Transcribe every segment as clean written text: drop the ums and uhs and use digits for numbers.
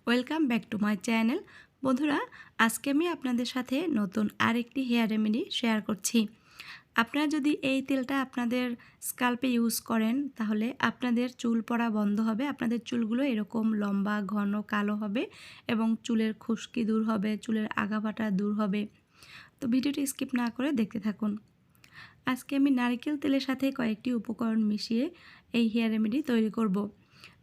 Welcome back to my channel. বন্ধুরা, আজকে আমি আপনাদের সাথে নতুন আরেকটি হেয়ার রেমেডি শেয়ার করছি। আপনারা যদি এই তেলটা আপনাদের স্কাল্পে ইউজ করেন তাহলে আপনাদের চুল পড়া বন্ধ হবে। আপনাদের চুলগুলো এরকম লম্বা, ঘন, কালো হবে এবং চুলের খুশকি দূর হবে, চুলের আগাবাটা দূর হবে। তো ভিডিওটি স্কিপ না করে দেখতে থাকুন। আজকে আমি নারকেল তেলের সাথে কয়েকটি উপকরণ মিশিয়ে এই হেয়ার রেমেডি তৈরি করব।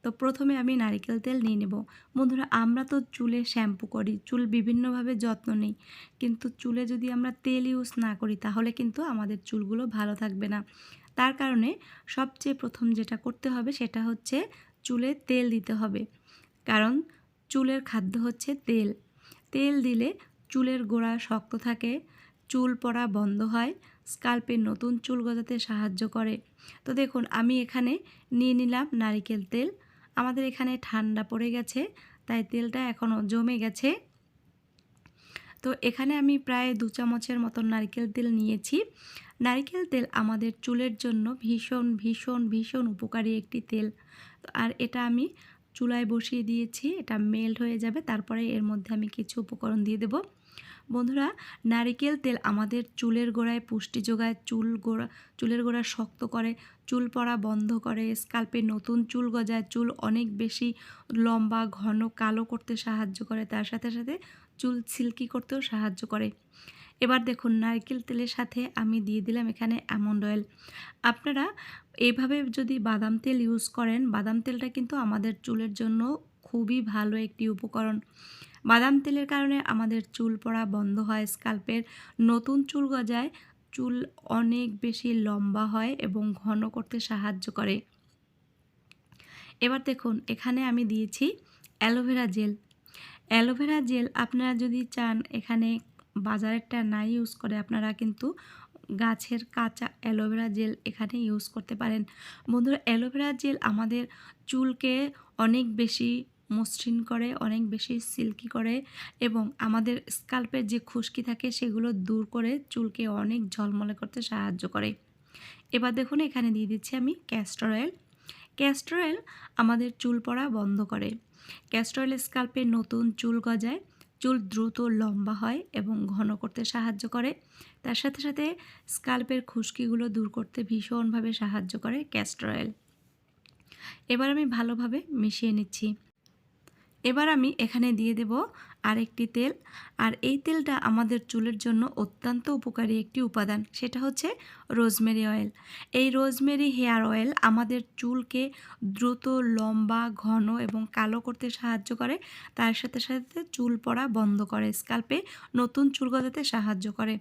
তো প্রথমে আমি নারকেল তেল নিয়ে নেব। বন্ধুরা, আমরা তো চুলে শ্যাম্পু করি, চুল বিভিন্নভাবে যত্ন নিই, কিন্তু চুলে যদি আমরা তেল ইউজ না করি তাহলে কিন্তু আমাদের চুলগুলো ভালো থাকবে না। তার কারণে সবচেয়ে প্রথম যেটা করতে হবে সেটা হচ্ছে চুলে তেল দিতে হবে। কারণ চুলের খাদ্য হচ্ছে তেল। তেল দিলে চুলের গোড়া শক্ত থাকে, চুল পড়া বন্ধ হয়, স্কাল্পে নতুন চুল গজাতে সাহায্য করে। তো দেখুন, আমি এখানে নিয়ে নিলাম নারিকেল তেল। আমাদের এখানে ঠান্ডা পড়ে গেছে, তাই তেলটা এখনও জমে গেছে। তো এখানে আমি প্রায় 2 চামচের মতন নারকেল তেল নিয়েছি। নারকেল তেল আমাদের চুলের জন্য ভীষণ ভীষণ ভীষণ উপকারী একটি তেল। আর এটা আমি চুলায় বসিয়ে দিয়েছি, এটা মেল্ট হয়ে যাবে, তারপরে এর মধ্যে আমি কিছু উপকরণ দিয়ে দেব। বন্ধুরা, নারিকেল তেল আমাদের চুলের গোড়ায় পুষ্টি যোগায়, চুলের গোড়া শক্ত করে, চুল পড়া বন্ধ করে, স্কাল্পে নতুন চুল গজায়, চুল অনেক বেশি লম্বা, ঘন, কালো করতে সাহায্য করে, তার সাথে সাথে চুল সিল্কি করতেও সাহায্য করে। এবার দেখুন, নারকেল তেলের সাথে আমি দিয়ে দিলাম এখানে আমন্ড অয়েল। আপনারা এইভাবে যদি বাদাম তেল ইউজ করেন, বাদাম তেলটা কিন্তু আমাদের চুলের জন্য খুবই ভালো একটি উপকরণ। বাদাম তেলের কারণে আমাদের চুল পড়া বন্ধ হয়, স্কাল্পের নতুন চুল গজায়, চুল অনেক বেশি লম্বা হয় এবং ঘন করতে সাহায্য করে। এবার দেখুন, এখানে আমি দিয়েছি অ্যালোভেরা জেল। অ্যালোভেরা জেল আপনারা যদি চান, এখানে বাজারেরটা না ইউজ করে আপনারা কিন্তু গাছের কাঁচা অ্যালোভেরা জেল এখানে ইউজ করতে পারেন। বন্ধুরা, অ্যালোভেরা জেল আমাদের চুলকে অনেক বেশি মসৃণ করে, অনেক বেশি সিল্কি করে এবং আমাদের স্কাল্পের যে খুশকি থাকে সেগুলো দূর করে চুলকে অনেক ঝলমলে করতে সাহায্য করে। এবার দেখুন, এখানে দিয়ে দিচ্ছি আমি ক্যাস্টর অয়েল। ক্যাস্টর অয়েল আমাদের চুল পড়া বন্ধ করে। ক্যাস্টর অয়েল স্কাল্পে নতুন চুল গজায়, চুল দ্রুত লম্বা হয় এবং ঘন করতে সাহায্য করে। তার সাথে সাথে স্কাল্পের খুশকিগুলো দূর করতে ভীষণভাবে সাহায্য করে ক্যাস্টর অয়েল। এবার আমি ভালোভাবে মিশিয়ে নিচ্ছি। এবার আমি এখানে দিয়ে দেব আরেকটি তেল। আর এই তেলটা আমাদের চুলের জন্য অত্যন্ত উপকারী একটি উপাদান, সেটা হচ্ছে রোজমেরি অয়েল। এই রোজমেরি হেয়ার অয়েল আমাদের চুলকে দ্রুত লম্বা, ঘন এবং কালো করতে সাহায্য করে, তার সাথে সাথে চুল পড়া বন্ধ করে, স্কাল্পে নতুন চুল গজাতে সাহায্য করে।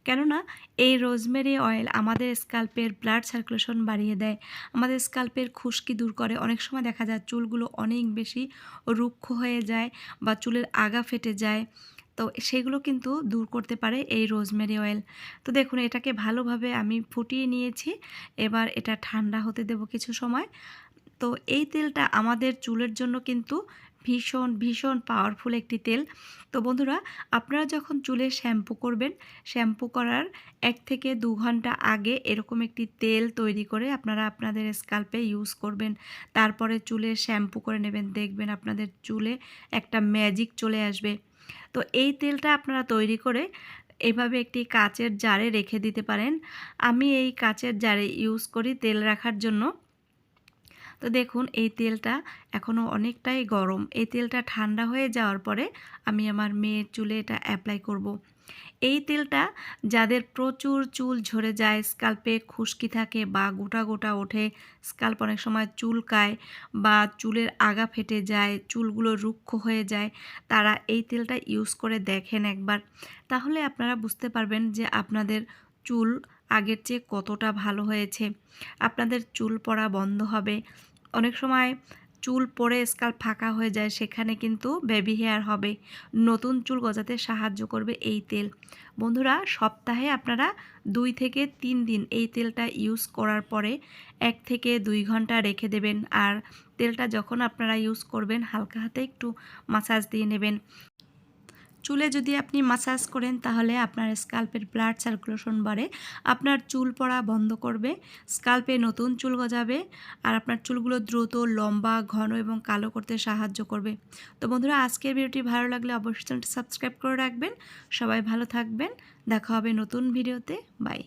কেননা এই রোজমেরি অয়েল আমাদের স্কাল্পের ব্লাড সার্কুলেশন বাড়িয়ে দেয়, আমাদের স্কাল্পের খুশকি দূর করে। অনেক সময় দেখা যায় চুলগুলো অনেক বেশি রুক্ষ হয়ে যায় বা চুলের আগা ফেটে যায়, তো সেগুলো কিন্তু দূর করতে পারে এই রোজমেরি অয়েল। তো দেখুন, এটাকে ভালোভাবে আমি ফুটিয়ে নিয়েছি। এবার এটা ঠান্ডা হতে দেব কিছু সময়। তো এই তেলটা আমাদের চুলের জন্য কিন্তু ভীষণ ভীষণ পাওয়ারফুল একটি তেল। তো বন্ধুরা, আপনারা যখন চুলে শ্যাম্পু করবেন, শ্যাম্পু করার 1 থেকে 2 ঘন্টা আগে এরকম একটি তেল তৈরি করে আপনারা আপনাদের স্কাল্পে ইউজ করবেন। তারপরে চুলে শ্যাম্পু করে নেবেন, দেখবেন আপনাদের চুলে একটা ম্যাজিক চলে আসবে। তো এই তেলটা আপনারা তৈরি করে এভাবে একটি কাচের জারে রেখে দিতে পারেন। আমি এই কাচের জারে ইউজ করি তেল রাখার জন্য। তো দেখুন, এই তেলটা এখনও অনেকটাই গরম। এই তেলটা ঠান্ডা হয়ে যাওয়ার পরে আমি আমার মেয়ের চুলে এটা অ্যাপ্লাই করব। এই তেলটা যাদের প্রচুর চুল ঝরে যায়, স্কাল্পে খুশকি থাকে বা গোটা গোটা ওঠে, স্কাল্প অনেক সময় চুলকায় বা চুলের আগা ফেটে যায়, চুলগুলো রুক্ষ হয়ে যায়, তারা এই তেলটা ইউজ করে দেখেন একবার। তাহলে আপনারা বুঝতে পারবেন যে আপনাদের চুল আগের চেয়ে কতটা ভালো হয়েছে। আপনাদের চুল পড়া বন্ধ হবে। অনেক সময় চুল পড়ে স্কাল্প ফাঁকা হয়ে যায়, সেখানে কিন্তু বেবি হেয়ার হবে। নতুন চুল গজাতে সাহায্য করবে এই তেল। বন্ধুরা, সপ্তাহে আপনারা 2 থেকে 3 দিন এই তেলটা ইউজ করার পরে 1 থেকে 2 ঘন্টা রেখে দেবেন। আর তেলটা যখন আপনারা ইউজ করবেন হালকা হাতে একটু মাসাজ দিয়ে নেবেন। চুলে যদি আপনি মাসাজ করেন তাহলে আপনার স্কাল্পের ব্লাড সার্কুলেশন বাড়ে, আপনার চুল পড়া বন্ধ করবে, স্কাল্পে নতুন চুল গজাবে আর আপনার চুলগুলো দ্রুত লম্বা, ঘন এবং কালো করতে সাহায্য করবে। তো বন্ধুরা, আজকের ভিডিওটি ভালো লাগলে অবশ্যই চ্যানেলটি সাবস্ক্রাইব করে রাখবেন। সবাই ভালো থাকবেন, দেখা হবে নতুন ভিডিওতে। বাই।